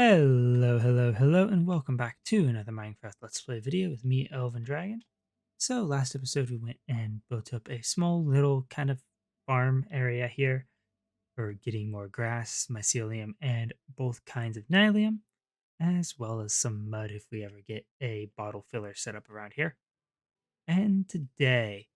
Hello, and welcome back to another Minecraft Let's Play video with me, Elven Dragon. So, last episode we went and built up a small little kind of farm area here for getting more grass, mycelium, and both kinds of nylium, as well as some mud if we ever get a bottle filler set up around here. And today,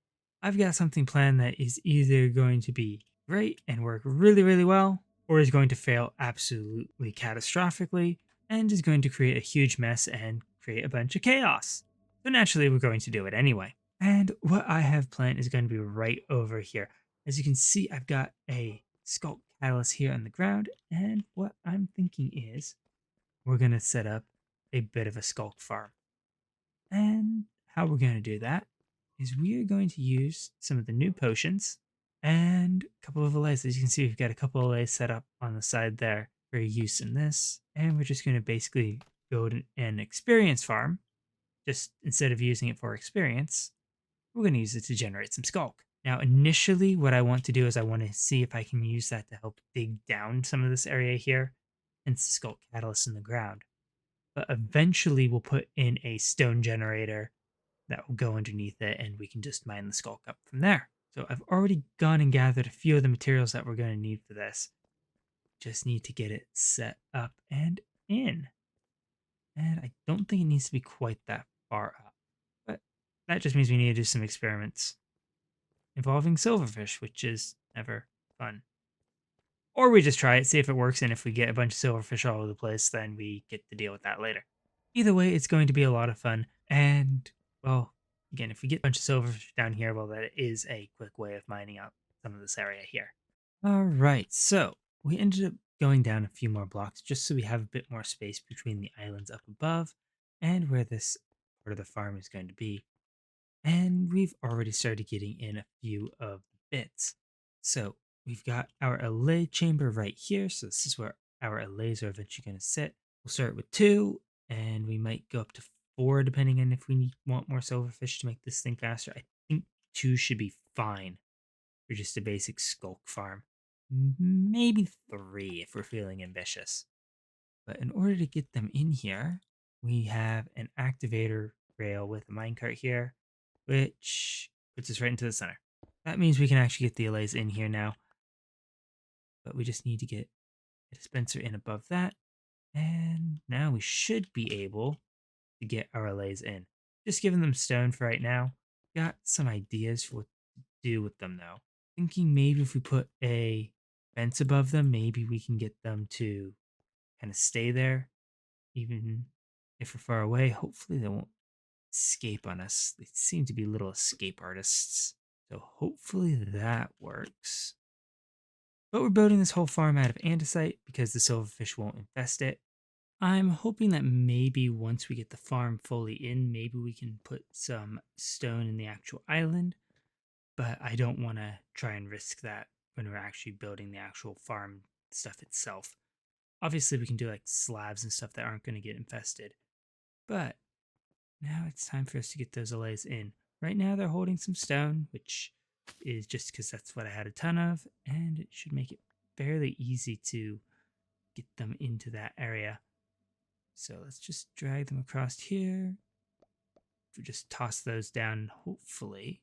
I've got something planned that is either going to be great and work really well, or is going to fail absolutely catastrophically and is going to create a huge mess and create a bunch of chaos. So naturally, we're going to do it anyway. And what I have planned is going to be right over here. As you can see, I've got a sculk catalyst here on the ground, and what I'm thinking is we're going to set up a bit of a sculk farm. And how we're going to do that is we are going to use some of the new potions and a couple of allays. As you can see, we've got a couple of allays set up on the side there for use in this. And we're just going to basically go to an experience farm. Just instead of using it for experience, we're going to use it to generate some sculk. Now, initially, what I want to do is I want to see if I can use that to help dig down some of this area here and sculk catalyst in the ground. But eventually, we'll put in a stone generator that will go underneath it and we can just mine the sculk up from there. So I've already gone and gathered a few of the materials that we're going to need for this. Just need to get it set up and in. And I don't think it needs to be quite that far up. But that just means we need to do some experiments involving silverfish, which is never fun. Or we just try it, see if it works, and if we get a bunch of silverfish all over the place, then we get to deal with that later. Either way, it's going to be a lot of fun, and, well, again, if we get a bunch of silverfish down here, well, that is a quick way of mining out some of this area here. Alright, so we ended up going down a few more blocks just so we have a bit more space between the islands up above and where this part of the farm is going to be. And we've already started getting in a few of the bits. So we've got our allay chamber right here. So this is where our allays are eventually going to sit. We'll start with 2, and we might go up to 4 depending on if we want more silverfish to make this thing faster. I think 2 should be fine for just a basic sculk farm. Maybe 3 if we're feeling ambitious. But in order to get them in here, we have an activator rail with a minecart here, which puts us right into the center. That means we can actually get the allays in here now. But we just need to get a dispenser in above that. And now we should be able to get our allays in. Just giving them stone for right now. Got some ideas for what to do with them though. Thinking maybe if we put a fence above them, maybe we can get them to kind of stay there. Even if we're far away, hopefully they won't escape on us. They seem to be little escape artists. So hopefully that works. But we're building this whole farm out of andesite because the silverfish won't infest it. I'm hoping that maybe once we get the farm fully in, maybe we can put some stone in the actual island. But I don't want to try and risk that when we're actually building the actual farm stuff itself. Obviously, we can do like slabs and stuff that aren't going to get infested. But now it's time for us to get those allays in. Right now they're holding some stone, which is just because that's what I had a ton of, and it should make it fairly easy to get them into that area. So let's just drag them across here. We just toss those down, hopefully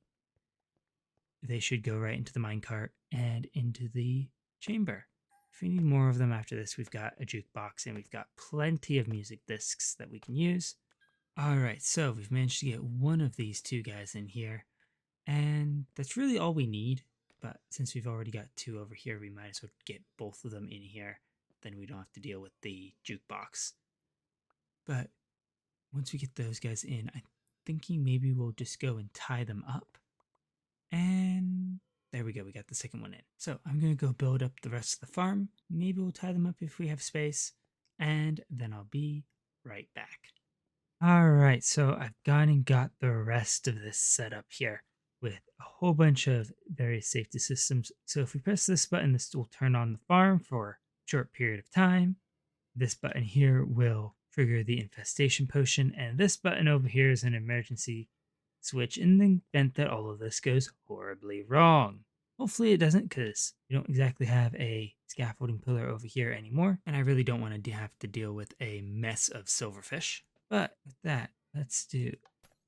they should go right into the minecart and into the chamber. If we need more of them after this, we've got a jukebox and we've got plenty of music discs that we can use. Alright, so we've managed to get one of these 2 guys in here, and that's really all we need. But since we've already got 2 over here, we might as well get both of them in here. Then we don't have to deal with the jukebox. But once we get those guys in, I'm thinking maybe we'll just go and tie them up. And there we go, we got the second one in. So I'm going to go build up the rest of the farm. Maybe we'll tie them up if we have space. And then I'll be right back. Alright, so I've gone and got the rest of this set up here with a whole bunch of various safety systems. So if we press this button, this will turn on the farm for a short period of time. This button here will trigger the infestation potion, and this button over here is an emergency switch in the event that all of this goes horribly wrong. Hopefully it doesn't, because we don't exactly have a scaffolding pillar over here anymore, and I really don't want to have to deal with a mess of silverfish. But with that, let's do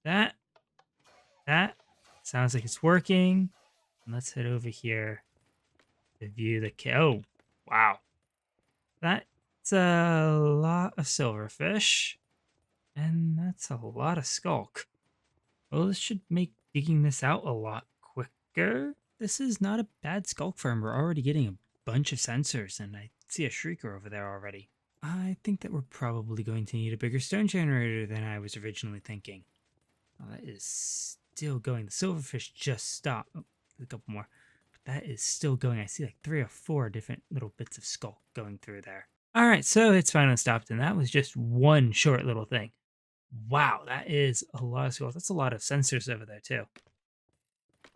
that. That sounds like it's working. And let's head over here to view the Oh, wow. That's a lot of silverfish, and that's a lot of sculk. Well, this should make digging this out a lot quicker. This is not a bad sculk farm. We're already getting a bunch of sensors, and I see a shrieker over there already. I think that we're probably going to need a bigger stone generator than I was originally thinking. Oh, that is still going. The silverfish just stopped. Oh, a couple more. But that is still going. I see like 3 or 4 different little bits of sculk going through there. All right, so it's finally stopped, and that was just one short little thing. Wow, that is a lot of sculk. That's a lot of sensors over there, too.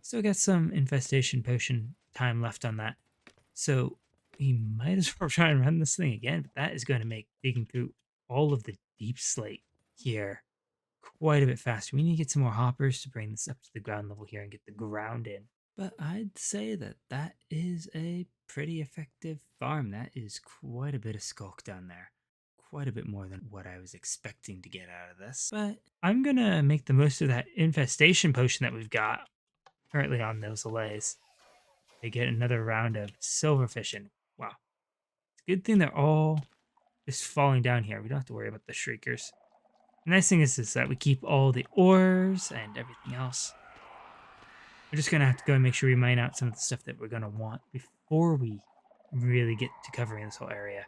Still got some infestation potion time left on that. So we might as well try and run this thing again, but that is going to make digging through all of the deep slate here quite a bit faster. We need to get some more hoppers to bring this up to the ground level here and get the ground in. But I'd say that that is a pretty effective farm. That is quite a bit of sculk down there. Quite a bit more than what I was expecting to get out of this. But I'm going to make the most of that infestation potion that we've got currently on those allays to get another round of silverfish in. Wow. It's a good thing they're all just falling down here. We don't have to worry about the shriekers. The nice thing is that we keep all the ores and everything else. We're just going to have to go and make sure we mine out some of the stuff that we're going to want before we really get to covering this whole area.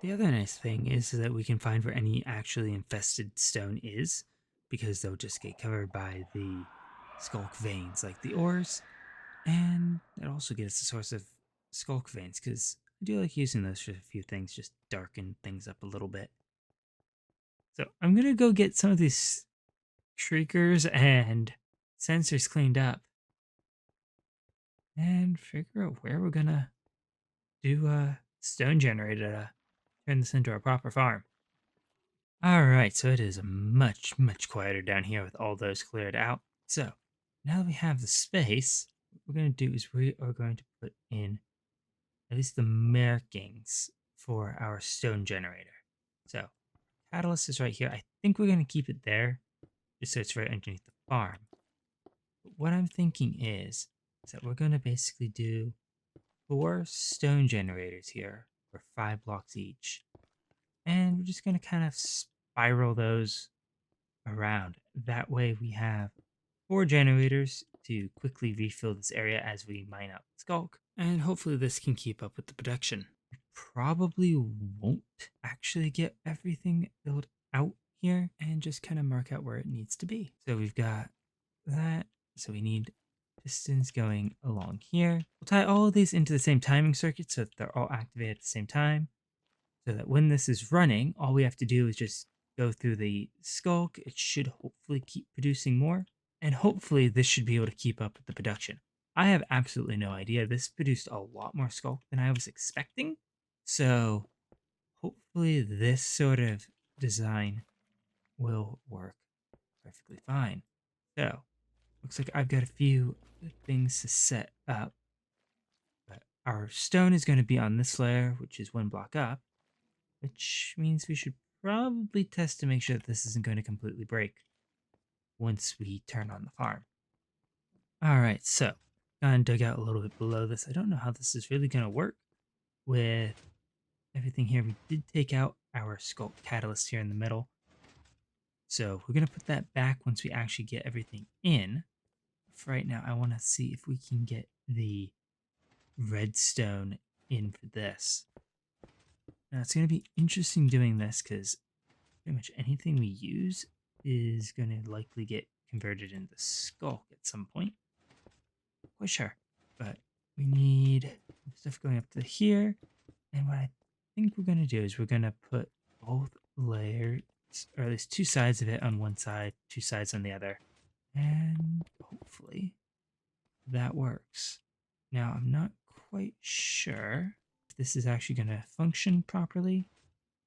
The other nice thing is that we can find where any actually infested stone is, because they'll just get covered by the sculk veins like the ores. And it also gives us a source of sculk veins, because I do like using those for a few things, just darken things up a little bit. So I'm going to go get some of these shriekers and sensors cleaned up and figure out where we're going to do a stone generator to turn this into a proper farm. All right, so it is much, much quieter down here with all those cleared out. So now that we have the space, what we're going to do is we are going to put in at least the markings for our stone generator. So catalyst is right here. I think we're going to keep it there just so it's right underneath the farm. But what I'm thinking is that we're going to basically do 4 stone generators here for 5 blocks each. And we're just going to kind of spiral those around. That way we have 4 generators to quickly refill this area as we mine out sculk. And hopefully this can keep up with the production. We probably won't actually get everything built out here, and just kind of mark out where it needs to be. So we've got that. So we need pistons going along here. We'll tie all of these into the same timing circuit so that they're all activated at the same time. So that when this is running, all we have to do is just go through the sculk. It should hopefully keep producing more. And hopefully this should be able to keep up with the production. I have absolutely no idea. This produced a lot more sculk than I was expecting. So hopefully this sort of design will work perfectly fine. So looks like I've got a few things to set up. But our stone is going to be on this layer, which is 1 block up, which means we should probably test to make sure that this isn't going to completely break once we turn on the farm. All right, so kind of dug out a little bit below this. I don't know how this is really going to work with everything here. We did take out our sculk catalyst here in the middle. So we're going to put that back once we actually get everything in. For right now, I want to see if we can get the redstone in for this. Now, it's going to be interesting doing this because pretty much anything we use is going to likely get converted into sculk at some point. Quite sure. But we need stuff going up to here. And what I think we're going to do is we're going to put both layers, or at least 2 sides of it on one side, 2 sides on the other. And hopefully that works. Now, I'm not quite sure if this is actually going to function properly.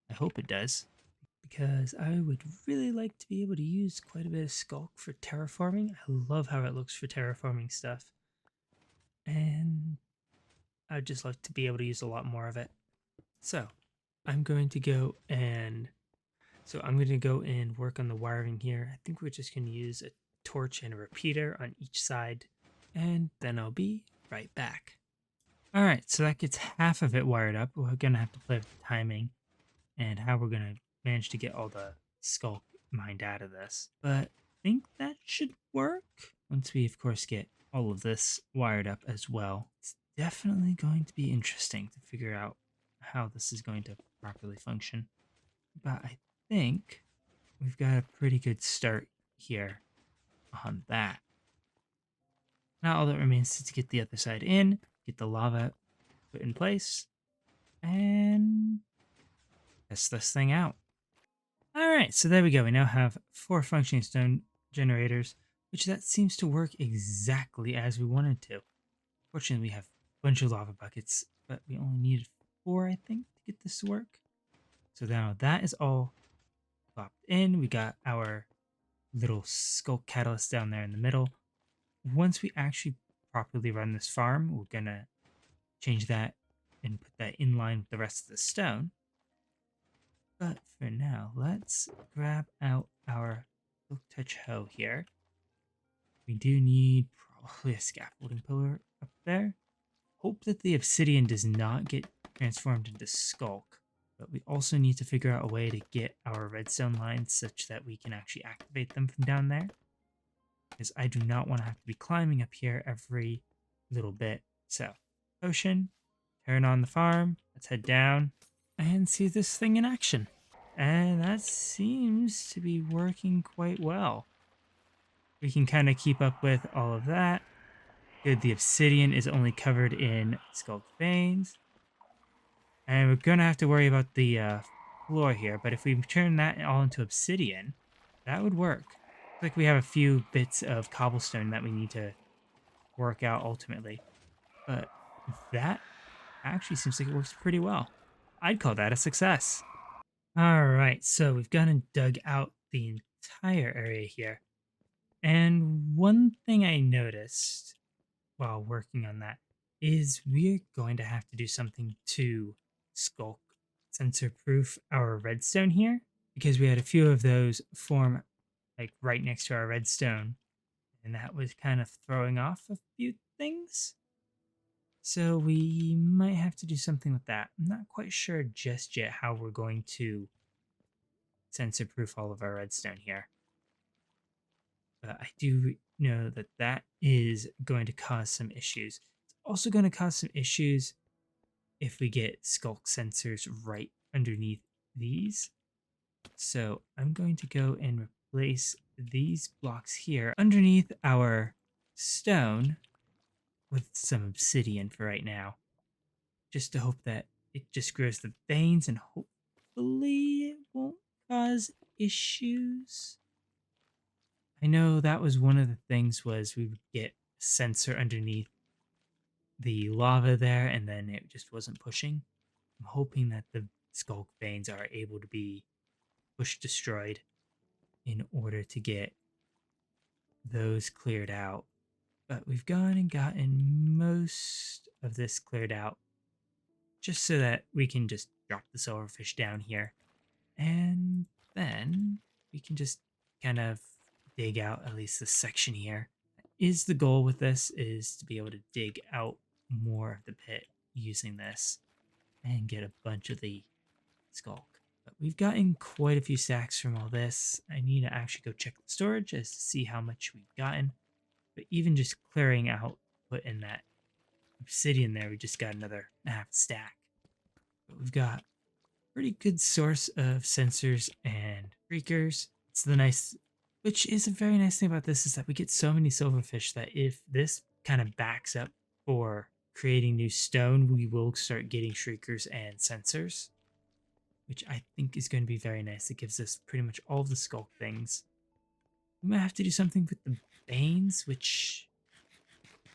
I hope it does, because I would really like to be able to use quite a bit of sculk for terraforming. I love how it looks for terraforming stuff. and I'd just like to be able to use a lot more of it. So I'm going to go and work on the wiring here. I think we're just going to use a torch and a repeater on each side, and then I'll be right back. All right, so that gets half of it wired up. We're going to have to play with the timing and how we're going to manage to get all the sculk mined out of this. But I think that should work once we, of course, get all of this wired up as well. It's definitely going to be interesting to figure out how this is going to properly function. But I think we've got a pretty good start here on that. Now all that remains is to get the other side in, get the lava put in place, and test this thing out. Alright, so there we go. We now have 4 functioning stone generators, which that seems to work exactly as we wanted to. Fortunately, we have a bunch of lava buckets, but we only needed 4, I think, to get this to work. So now that is all plopped in. We got our little sculk catalyst down there in the middle. Once we actually properly run this farm, we're gonna change that and put that in line with the rest of the stone. But for now, let's grab out our silk touch hoe here. We do need probably a scaffolding pillar up there. Hope that the obsidian does not get transformed into sculk. But we also need to figure out a way to get our redstone lines such that we can actually activate them from down there. Because I do not want to have to be climbing up here every little bit. So, potion, turn on the farm, let's head down and see this thing in action. And that seems to be working quite well. We can kind of keep up with all of that. Good, the obsidian is only covered in sculk veins. And we're going to have to worry about the floor here, but if we turn that all into obsidian, that would work. Looks like we have a few bits of cobblestone that we need to work out ultimately. But that actually seems like it works pretty well. I'd call that a success. All right, so we've gone and dug out the entire area here. And one thing I noticed while working on that is we're going to have to do something to sculk sensor proof our redstone here, because we had a few of those form like right next to our redstone, and that was kind of throwing off a few things. So we might have to do something with that. I'm not quite sure just yet how we're going to sensor proof all of our redstone here. But I do know that that is going to cause some issues. It's also going to cause some issues if we get sculk sensors right underneath these. So I'm going to go and replace these blocks here underneath our stone with some obsidian for right now, just to hope that it just grows the veins and hopefully it won't cause issues. I know that was one of the things was we would get a sensor underneath the lava there and then it just wasn't pushing. I'm hoping that the sculk veins are able to be push destroyed in order to get those cleared out. But we've gone and gotten most of this cleared out just so that we can just drop the silverfish down here. And then we can just kind of dig out at least this section here. Is the goal with this is to be able to dig out more of the pit using this and get a bunch of the sculk. But we've gotten quite a few stacks from all this. I need to actually go check the storage as to see how much we've gotten. But even just clearing out, put in that obsidian there, we just got another half stack. But we've got pretty good source of sensors and freakers. It's the nice, which is a very nice thing about this is that we get so many silverfish that if this kind of backs up for creating new stone, we will start getting shriekers and sensors, which I think is going to be very nice. It gives us pretty much all of the sculk things. We might have to do something with the veins, which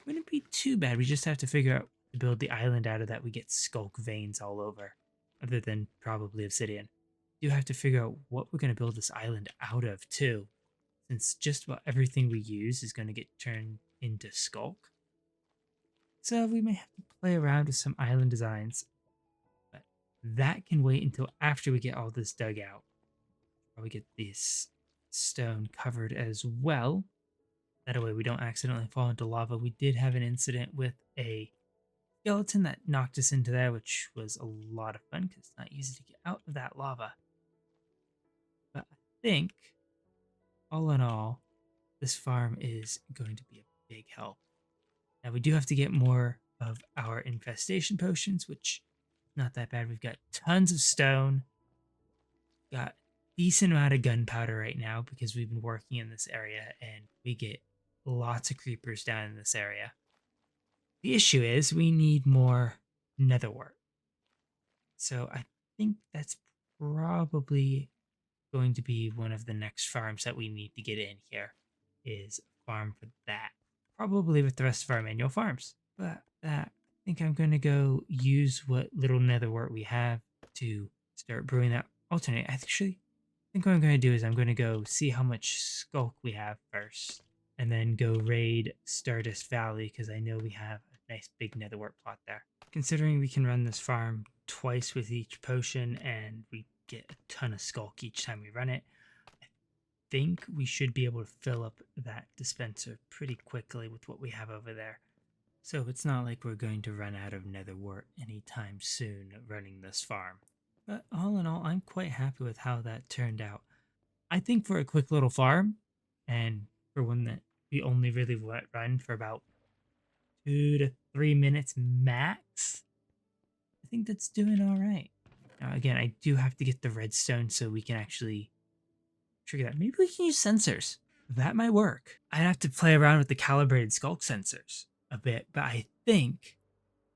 wouldn't be too bad. We just have to figure out to build the island out of that. We get sculk veins all over, other than probably obsidian. We do have to figure out what we're going to build this island out of too, since just about everything we use is going to get turned into sculk. So we may have to play around with some island designs, but that can wait until after we get all this dug out. Or we get this stone covered as well. That way we don't accidentally fall into lava. We did have an incident with a skeleton that knocked us into there, which was a lot of fun because it's not easy to get out of that lava. But I think, all in all, this farm is going to be a big help. Now we do have to get more of our infestation potions, which is not that bad. We've got tons of stone, got decent amount of gunpowder right now because we've been working in this area and we get lots of creepers down in this area. The issue is we need more netherwort. So I think that's probably going to be one of the next farms that we need to get in here is a farm for that. Probably with the rest of our manual farms. But I think I'm going to go use what little netherwort we have to start brewing that alternate. Actually, I think what I'm going to do is I'm going to go see how much sculk we have first. And then go raid Stardust Valley because I know we have a nice big netherwort plot there. Considering we can run this farm twice with each potion and we get a ton of sculk each time we run it, I think we should be able to fill up that dispenser pretty quickly with what we have over there. So it's not like we're going to run out of netherwort anytime soon running this farm. But all in all, I'm quite happy with how that turned out. I think for a quick little farm, and for one that we only really run for about 2 to 3 minutes max, I think that's doing all right. Now, again, I do have to get the redstone so we can actually trigger that. Maybe we can use sensors. That might work. I'd have to play around with the calibrated sculk sensors a bit, but I think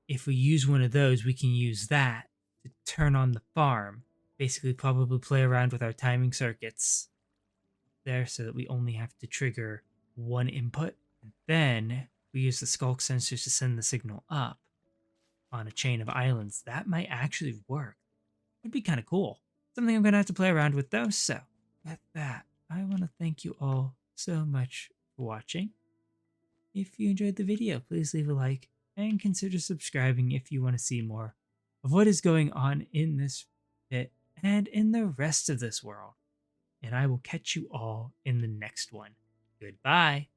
if we use one of those, we can use that to turn on the farm. Basically, probably play around with our timing circuits there so that we only have to trigger one input. And then we use the sculk sensors to send the signal up on a chain of islands. That might actually work. Would be kind of cool. Something I'm going to have to play around with though. So with that, I want to thank you all so much for watching. If you enjoyed the video, please leave a like and consider subscribing if you want to see more of what is going on in this pit and in the rest of this world. And I will catch you all in the next one. Goodbye.